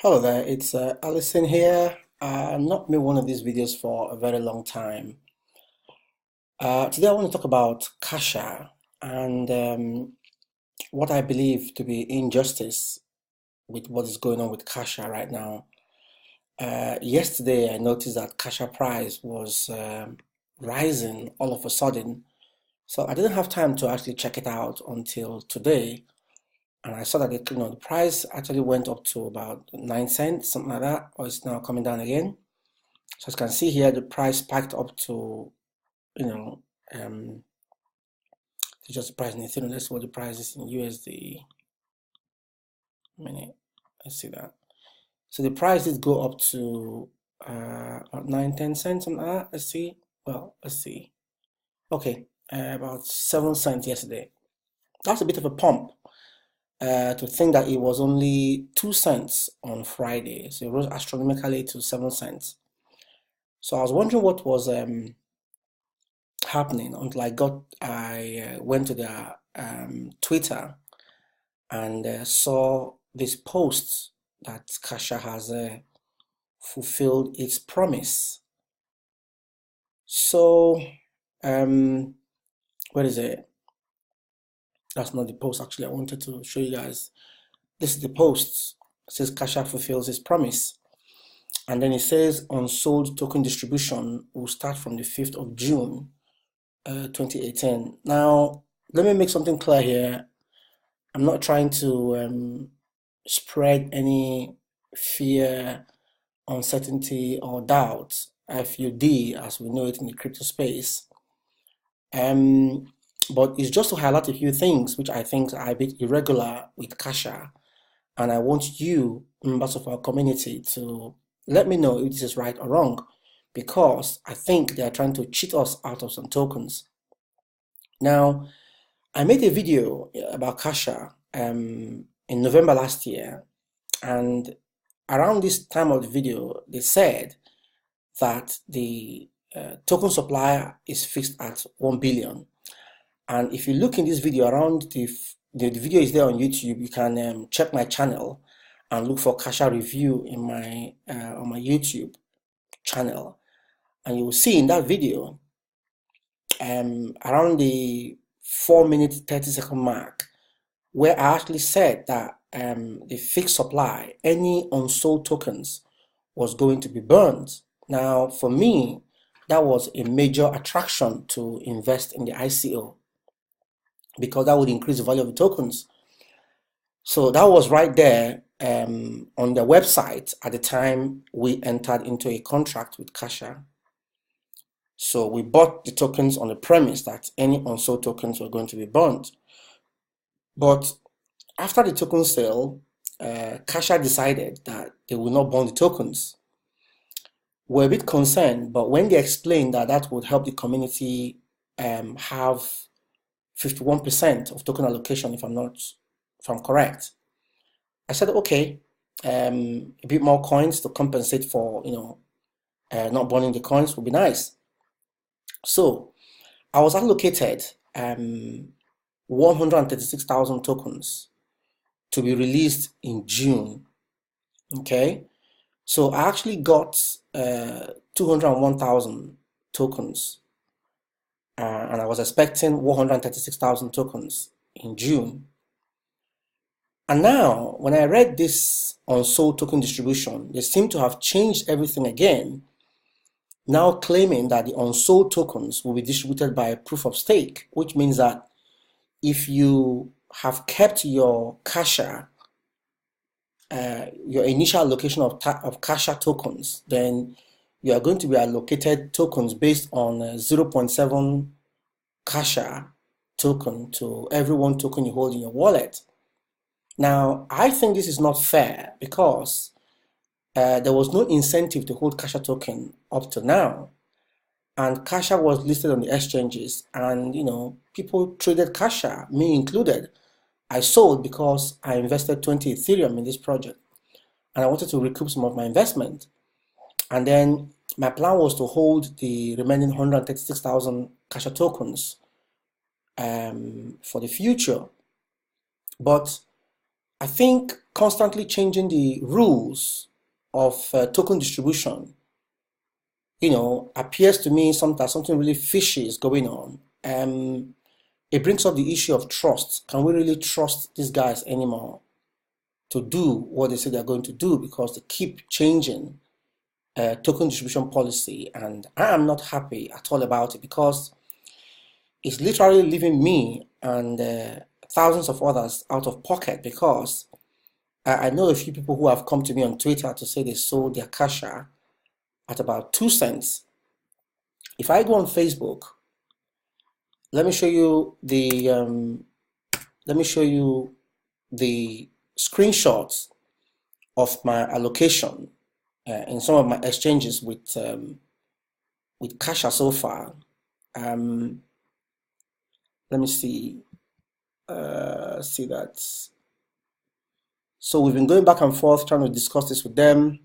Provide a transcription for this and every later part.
Hello there, it's Alison here. I've not made one of these videos for a very long time. Today I want to talk about Cashaa and what I believe to be injustice with what is going on with Cashaa right now. Yesterday I noticed that Cashaa price was rising all of a sudden, so I didn't have time to actually check it out until today. And I saw that the price actually went up to about 9 cents, something like that, or it's now coming down again. So as you can see here, the price spiked up to, you know, um, it's just the price in Ethereum. Let's see what the price is in USD. Minute, let's see that. So the price did go up to about 9, 10 cents, something like that. Let's see. Well, let's see. Okay, about 7 cents yesterday. That's a bit of a pump. To think that it was only 2 cents on Friday, so it rose astronomically to 7 cents. So I was wondering what was happening until I went to their Twitter and saw this post that Cashaa has fulfilled its promise. So um, what is it? That's not the post actually. I wanted to show you guys. This is the post. It says Cashaa fulfills its promise. And then it says unsold token distribution will start from the 5th of June 2018. Now, let me make something clear here. I'm not trying to spread any fear, uncertainty, or doubt, FUD, as we know it in the crypto space. Um, but it's just to highlight a few things which I think are a bit irregular with Cashaa, and I want you, members of our community, to let me know if this is right or wrong, because I think they are trying to cheat us out of some tokens. Now, I made a video about Cashaa in November last year, and around this time of the video, they said that the token supply is fixed at 1 billion. And if you look in this video around the video is there on YouTube, you can check my channel and look for Cashaa review in my on my YouTube channel, and you will see in that video around the 4 minute 30-second mark where I actually said that the fixed supply, any unsold tokens, was going to be burned. Now, for me, that was a major attraction to invest in the ICO because that would increase the value of the tokens. So that was right there on the website at the time we entered into a contract with Cashaa. So we bought the tokens on the premise that any unsold tokens were going to be burned. But after the token sale, Cashaa decided that they will not burn the tokens. We're a bit concerned, but when they explained that that would help the community have 51% of token allocation, if I'm correct, I said, okay, a bit more coins to compensate for, not burning the coins would be nice. So I was allocated 136,000 tokens to be released in June. Okay, so I actually got 201,000 tokens, and I was expecting 136,000 tokens in June. And now, when I read this unsold token distribution, they seem to have changed everything again, now claiming that the unsold tokens will be distributed by proof of stake, which means that if you have kept your Cashaa, your initial allocation of Cashaa tokens, then you are going to be allocated tokens based on 0.7 Cashaa token to every one token you hold in your wallet. Now, I think this is not fair because there was no incentive to hold Cashaa token up to now. And Cashaa was listed on the exchanges, and people traded Cashaa, me included. I sold because I invested 20 Ethereum in this project and I wanted to recoup some of my investment. And then my plan was to hold the remaining 136,000 Cashaa tokens for the future. But I think constantly changing the rules of token distribution, appears to me that something really fishy is going on. It brings up the issue of trust. Can we really trust these guys anymore to do what they say they're going to do? Because they keep changing token distribution policy, and I am not happy at all about it, because it's literally leaving me and thousands of others out of pocket, because I know a few people who have come to me on Twitter to say they sold their Cashaa at about 2 cents. If I go on Facebook, let me show you the screenshots of my allocation in some of my exchanges with Cashaa so far. Let me see that. So we've been going back and forth trying to discuss this with them,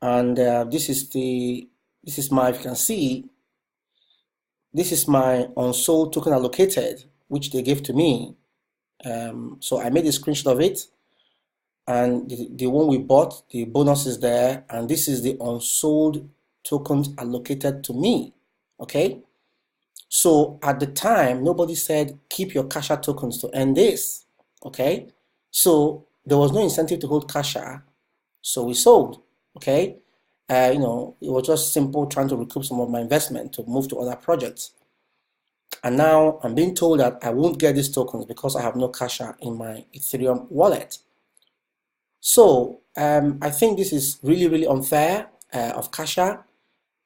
and this is my, if you can see, this is my Unsold Token allocated, which they gave to me. So I made a screenshot of it, and the one we bought, the bonus is there, and this is the Unsold Tokens allocated to me. Okay, so at the time nobody said keep your Cashaa tokens to earn this. Okay, so there was no incentive to hold Cashaa, so we sold. Okay, it was just simple trying to recoup some of my investment to move to other projects. And now I'm being told that I won't get these tokens because I have no Cashaa in my Ethereum wallet. So I think this is really, really unfair of Cashaa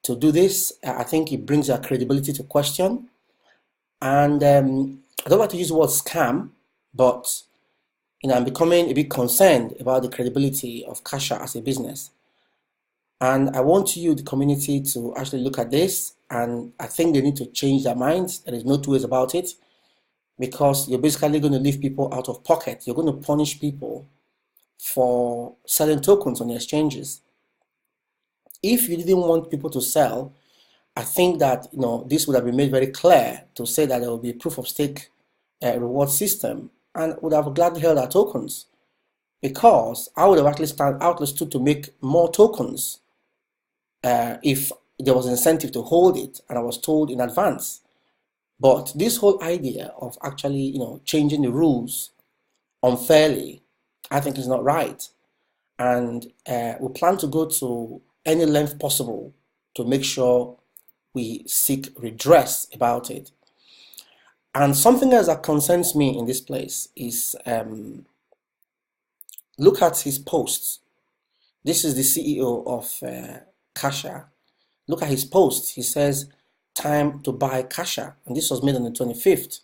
to do this. I think it brings their credibility to question. And I don't like to use the word scam, but I'm becoming a bit concerned about the credibility of Cashaa as a business. And I want you, the community, to actually look at this, and I think they need to change their minds. There is no two ways about it, because you're basically going to leave people out of pocket. You're going to punish people for selling tokens on the exchanges. If you didn't want people to sell, I think that this would have been made very clear to say that there will be a proof of stake reward system, and would have gladly held our tokens, because I would have actually stood to make more tokens if there was incentive to hold it and I was told in advance. But this whole idea of actually changing the rules unfairly, I think is not right, and we plan to go to any length possible to make sure we seek redress about it. And something else that concerns me in this place is look at his posts. This is the CEO of Cashaa. Look at his post. He says, time to buy Cashaa. And this was made on the 25th.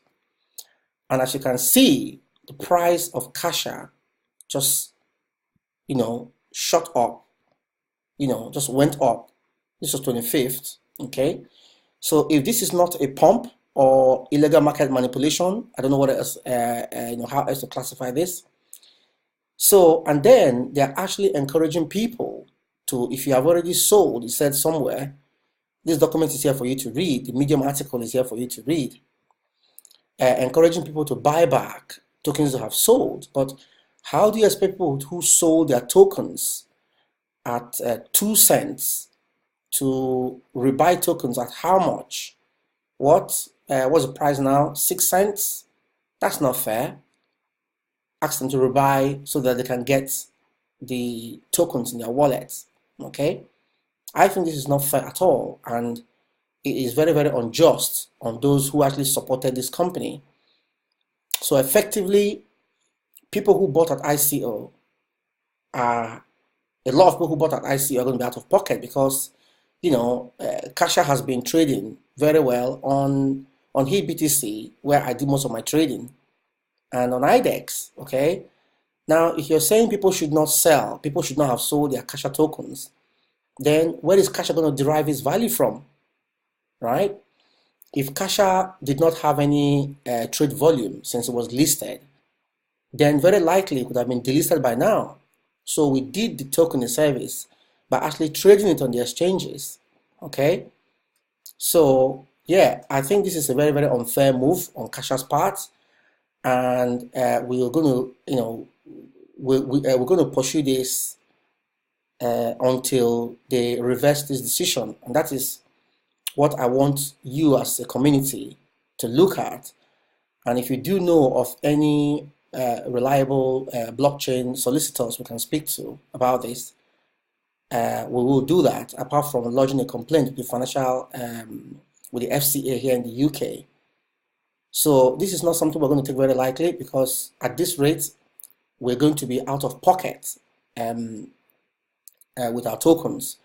And as you can see, the price of Cashaa just, shot up, just went up. This was 25th. Okay. So if this is not a pump or illegal market manipulation, I don't know what else, how else to classify this. So, and then they're actually encouraging people to, if you have already sold, it said somewhere, this document is here for you to read, the Medium article is here for you to read, encouraging people to buy back tokens they have sold. But how do you expect people who sold their tokens at 2 cents to rebuy tokens at how much? What's the price now? 6 cents? That's not fair. Ask them to rebuy so that they can get the tokens in their wallets. Okay, I think this is not fair at all, and it is very, very unjust on those who actually supported this company. So effectively, people who bought at ICO are a lot of people who bought at ICO are going to be out of pocket, because Cashaa has been trading very well on HitBTC, where I do most of my trading, and on IDEX. Okay, now if you're saying people should not sell, people should not have sold their Cashaa tokens, then where is Cashaa going to derive its value from, right? If Cashaa did not have any trade volume since it was listed, then very likely it would have been delisted by now. So we did the token a service by actually trading it on the exchanges. Okay, so yeah, I think this is a very, very unfair move on Cashaa's part, and we're going to, we're going to pursue this until they reverse this decision. And that is what I want you as a community to look at. And if you do know of any reliable blockchain solicitors we can speak to about this, we will do that, apart from lodging a complaint with the with the FCA here in the UK. So this is not something we're going to take very lightly, because at this rate, we're going to be out of pocket with our tokens.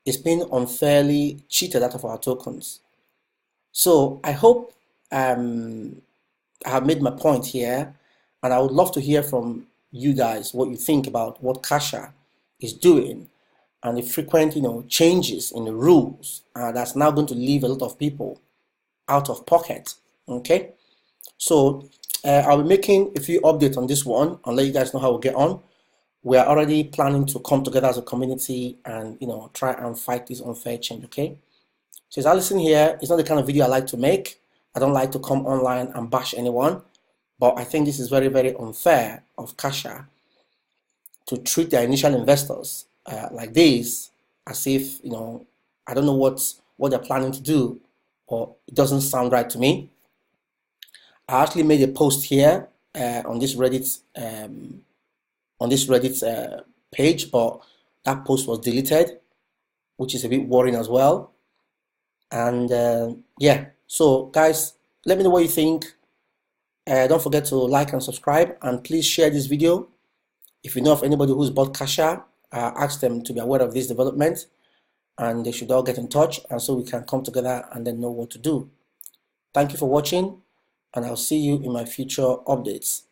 It's been unfairly cheated out of our tokens. So I hope I have made my point here, and I would love to hear from you guys what you think about what Cashaa is doing and the frequent, changes in the rules that's now going to leave a lot of people out of pocket. Okay, so I'll be making a few updates on this one and let you guys know how we get on. We are already planning to come together as a community and try and fight this unfair change. Okay, so as I listen here, it's not the kind of video I like to make. I don't like to come online and bash anyone, but I think this is very, very unfair of Cashaa to treat their initial investors like this, as if I don't know what they're planning to do, or it doesn't sound right to me. I actually made a post here on this Reddit page, but that post was deleted, which is a bit worrying as well. And yeah, so guys, let me know what you think. Don't forget to like and subscribe, and please share this video. If you know of anybody who's bought Cashaa, ask them to be aware of this development, and they should all get in touch, and so we can come together and then know what to do. Thank you for watching, and I'll see you in my future updates.